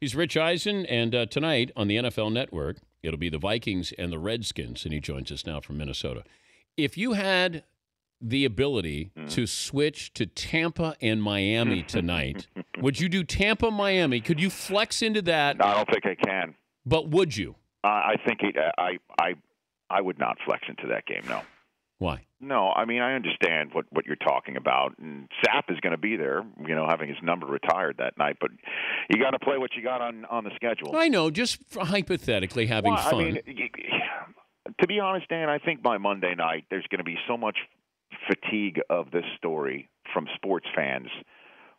He's Rich Eisen, and tonight on the NFL Network, it'll be the Vikings and the Redskins, and he joins us now from Minnesota. If you had the ability to switch to Tampa and Miami tonight, would you do Tampa, Miami? Could you flex into that? No, I don't think I can. But would you? I think I would not flex into that game, no. Why? No, I mean, I understand what you're talking about, and Sapp is going to be there, having his number retired that night, but you got to play what you got on the schedule. I know, just hypothetically having fun. I mean, to be honest, Dan, I think by Monday night there's going to be so much fatigue of this story from sports fans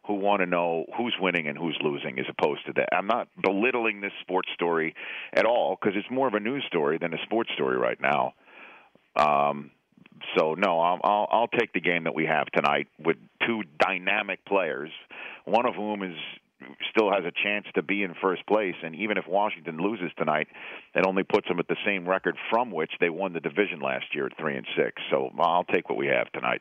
who want to know who's winning and who's losing as opposed to that. I'm not belittling this sports story at all because it's more of a news story than a sports story right now. So, no, I'll take the game that we have tonight with two dynamic players, one of whom still has a chance to be in first place. And even if Washington loses tonight, it only puts them at the same record from which they won the division last year at 3-6. So I'll take what we have tonight.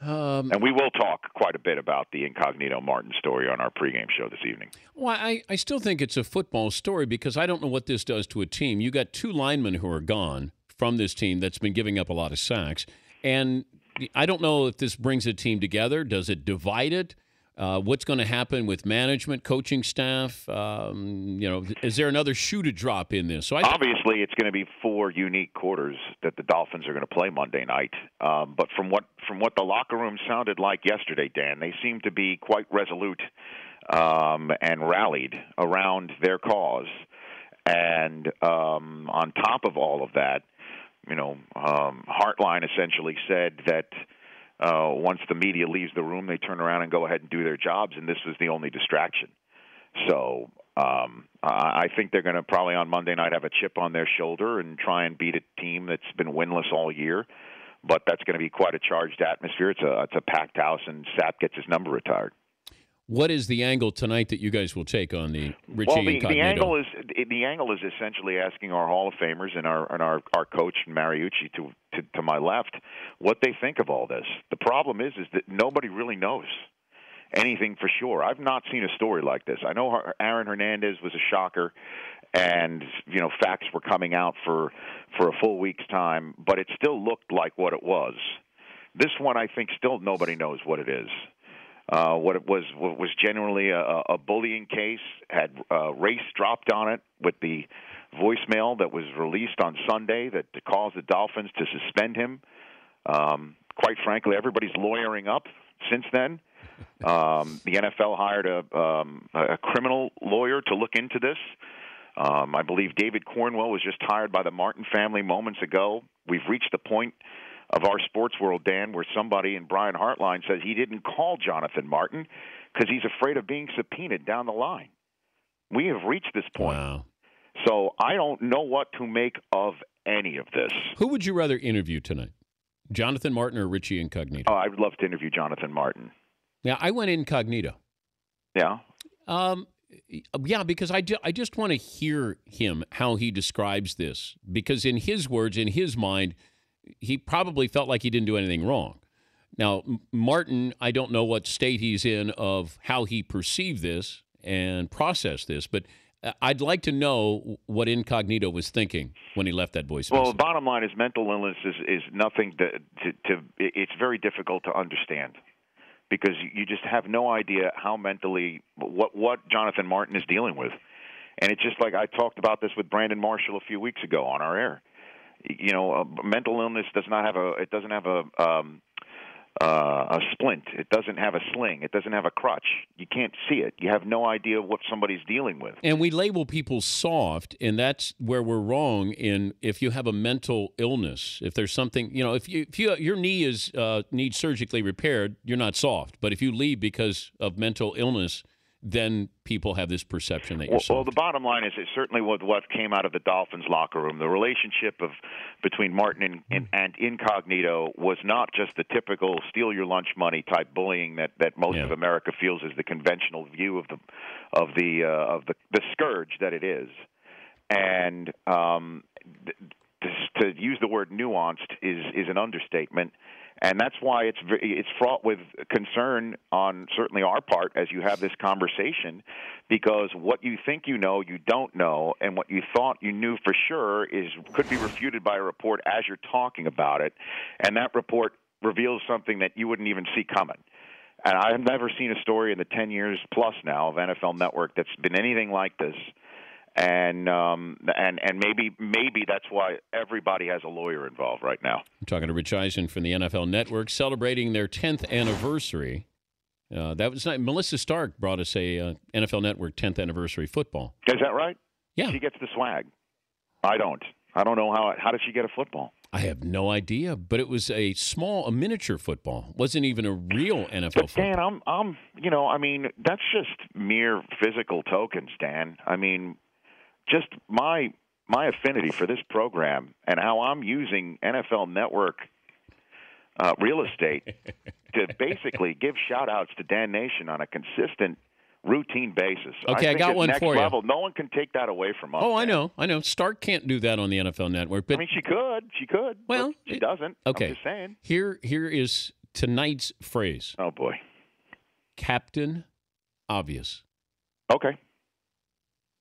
And we will talk quite a bit about the Incognito Martin story on our pregame show this evening. Well, I still think it's a football story because I don't know what this does to a team. You got two linemen who are gone from this team that's been giving up a lot of sacks. And I don't know if this brings a team together. Does it divide it? What's going to happen with management, coaching staff? Is there another shoe to drop in this? So obviously, it's going to be 4 unique quarters that the Dolphins are going to play Monday night. But from what the locker room sounded like yesterday, Dan, they seemed to be quite resolute and rallied around their cause. And on top of all of that, Heartline essentially said that once the media leaves the room, they turn around and go ahead and do their jobs, and this was the only distraction. So I think they're going to probably on Monday night have a chip on their shoulder and try and beat a team that's been winless all year. But that's going to be quite a charged atmosphere. It's a packed house, and Sapp gets his number retired. What is the angle tonight that you guys will take on the Richie Incognito? The angle is essentially asking our Hall of Famers and our coach Mariucci to my left what they think of all this. The problem is that nobody really knows anything for sure. I've not seen a story like this. I know Aaron Hernandez was a shocker, and facts were coming out for a full week's time, but it still looked like what it was. This one, I think, still nobody knows what it is. What was generally a bullying case had race dropped on it with the voicemail that was released on Sunday that caused the Dolphins to suspend him. Quite frankly, everybody's lawyering up since then. The NFL hired a criminal lawyer to look into this. I believe David Cornwell was just hired by the Martin family moments ago. We've reached the point of our sports world, Dan, where somebody in Brian Hartline says he didn't call Jonathan Martin because he's afraid of being subpoenaed down the line. We have reached this point. Wow. So I don't know what to make of any of this. Who would you rather interview tonight, Jonathan Martin or Richie Incognito? Oh, I would love to interview Jonathan Martin. Yeah, I went incognito. Yeah? Yeah, because I just want to hear him, how he describes this. Because in his words, in his mind, he probably felt like he didn't do anything wrong. Now, Martin, I don't know what state he's in of how he perceived this and processed this, but I'd like to know what Incognito was thinking when he left that voice message. Well, the bottom line is mental illness is nothing it's very difficult to understand because you just have no idea how mentally, what Jonathan Martin is dealing with. And it's just like I talked about this with Brandon Marshall a few weeks ago on our air. Mental illness doesn't have a splint. It doesn't have a sling. It doesn't have a crutch. You can't see it. You have no idea what somebody's dealing with. And we label people soft, and that's where we're wrong. If you have a mental illness, if there's something, if your knee needs surgically repaired, you're not soft. But if you leave because of mental illness, then people have this perception that you're soft. Well, the bottom line is certainly what came out of the Dolphins locker room. The relationship between Martin and Incognito was not just the typical steal your lunch money type bullying that most of America feels is the conventional view of the scourge that it is. And to use the word nuanced is an understatement. And that's why it's fraught with concern on certainly our part as you have this conversation, because what you think you know, you don't know, and what you thought you knew for sure could be refuted by a report as you're talking about it, and that report reveals something that you wouldn't even see coming. And I've never seen a story in the 10 years plus now of NFL Network that's been anything like this. And maybe that's why everybody has a lawyer involved right now. I'm talking to Rich Eisen from the NFL Network, celebrating their 10th anniversary. That was not, Melissa Stark brought us a NFL Network 10th anniversary football. Is that right? Yeah. She gets the swag. I don't know how did she get a football? I have no idea, but it was a miniature football. It wasn't even a real NFL football. Dan, that's just mere physical tokens, Dan. I mean, just my affinity for this program and how I'm using NFL Network real estate to basically give shout-outs to Dan Nation on a consistent, routine basis. Okay, I got one next for level, you. No one can take that away from us. Oh, I man. know. Stark can't do that on the NFL Network. But I mean, she could. Well, but she doesn't. Okay. I'm just saying. Here is tonight's phrase. Oh, boy. Captain Obvious. Okay.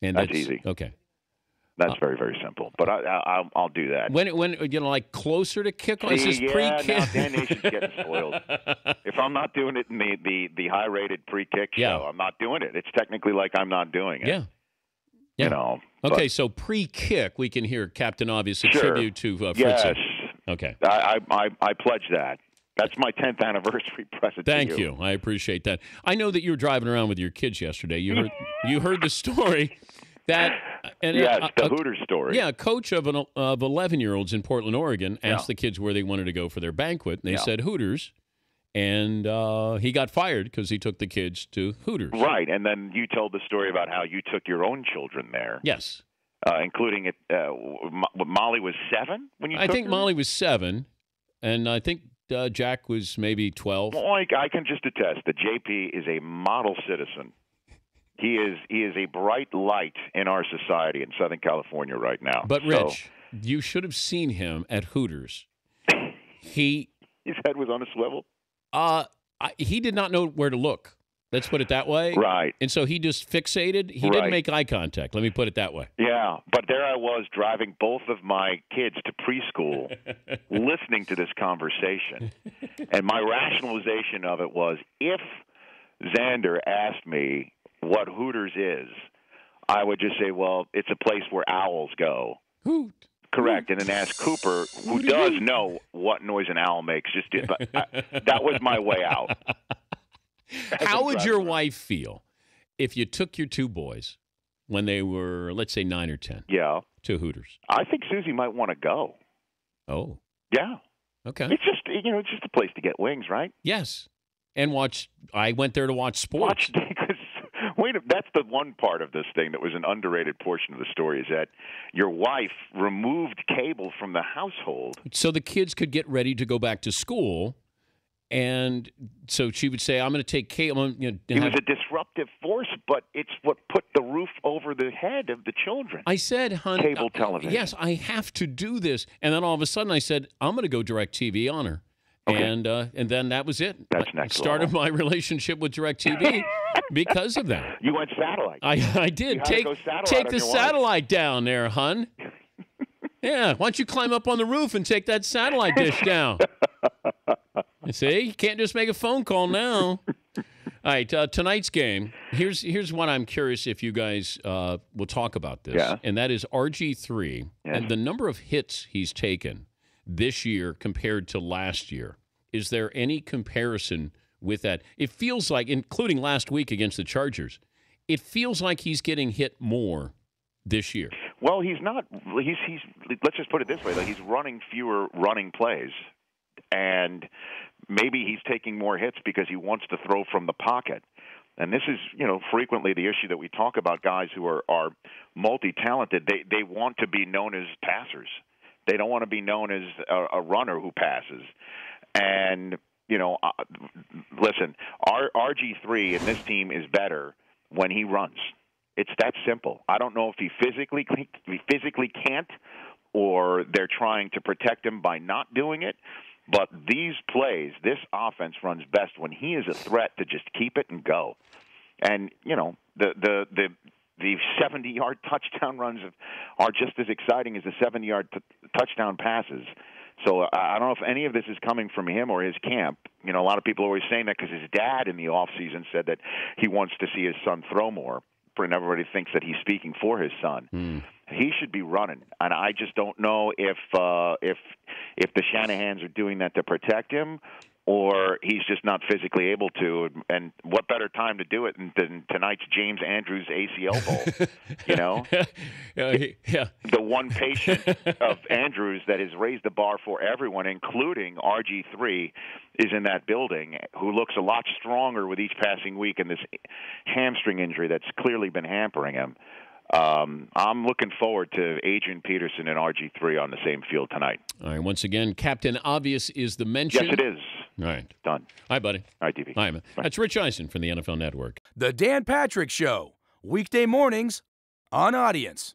And that's easy. Okay. That's very, very simple. But I'll do that. When like closer to kickoff? Is this pre-kick? Now Dan Nation's getting spoiled. If I'm not doing it in the high-rated pre-kick show, I'm not doing it. It's technically like I'm not doing it. Yeah. You know. Okay, so pre-kick, we can hear Captain Obvious, a sure. tribute to Fritzy. Yes. Okay. I pledge that. That's my 10th anniversary present. Thank you. I appreciate that. I know that you were driving around with your kids yesterday. You heard the story. The Hooters story. Yeah, a coach of 11-year-olds in Portland, Oregon, asked the kids where they wanted to go for their banquet, and they said Hooters, and he got fired because he took the kids to Hooters. Right, and then you told the story about how you took your own children there. Yes. Including it. Molly was 7 when you took her? I think Molly was 7, and I think Jack was maybe 12. Well, I can just attest that JP is a model citizen. He is a bright light in our society in Southern California right now. But Rich, you should have seen him at Hooters. His head was on a swivel. He did not know where to look. Let's put it that way. Right. And so he just fixated. He didn't make eye contact. Let me put it that way. Yeah, but there I was driving both of my kids to preschool, listening to this conversation. And my rationalization of it was, if Xander asked me what Hooters is, I would just say, well, it's a place where owls go. Hoot. Correct. And then ask Cooper, who does know what noise an owl makes. That was my way out. How would your wife feel if you took your two boys when they were, let's say, 9 or 10 to Hooters? I think Susie might want to go. Oh. Yeah. Okay. It's just a place to get wings, right? Yes. And I went there to watch sports. That's the one part of this thing that was an underrated portion of the story, is that your wife removed cable from the household. So the kids could get ready to go back to school. And so she would say, I'm going to take cable. It was a disruptive force, but it's what put the roof over the head of the children. I said, honey, cable television. Yes, I have to do this. And then all of a sudden I said, I'm going to go DirecTV on her. Okay. And then that was it. That's next started level. my relationship with DirecTV because of that. You went satellite. I did. Take the satellite down there, hun. Yeah, why don't you climb up on the roof and take that satellite dish down? You see, you can't just make a phone call now. All right, tonight's game. Here's what I'm curious if you guys will talk about this, and that is RG3 and the number of hits he's taken this year compared to last year. Is there any comparison with that? It feels like, including last week against the Chargers, it feels like he's getting hit more this year. Well, he's not. He's. Let's just put it this way: like, he's running fewer running plays, and maybe he's taking more hits because he wants to throw from the pocket. And this is, frequently the issue that we talk about. Guys who are multi-talented, they want to be known as passers. They don't want to be known as a runner who passes. And, listen, our RG3 in this team is better when he runs. It's that simple. I don't know if he physically can't, or they're trying to protect him by not doing it. But these plays, this offense runs best when he is a threat to just keep it and go. And, you know, the 70-yard touchdown runs are just as exciting as the 70-yard touchdown passes. So I don't know if any of this is coming from him or his camp. You know, a lot of people are always saying that because his dad in the offseason said that he wants to see his son throw more, and everybody thinks that he's speaking for his son. He should be running, and I just don't know if the Shanahans are doing that to protect him, or he's just not physically able to. And what better time to do it than tonight's James Andrews ACL Bowl? You know, the one patient of Andrews that has raised the bar for everyone, including RG3, is in that building, who looks a lot stronger with each passing week, and this hamstring injury that's clearly been hampering him. I'm looking forward to Adrian Peterson and RG3 on the same field tonight. All right. Once again, Captain Obvious is the mention. Yes, it is. All right. Done. Hi, buddy. All right, DB. Hi, man. That's Rich Eisen from the NFL Network. The Dan Patrick Show, weekday mornings on Audience.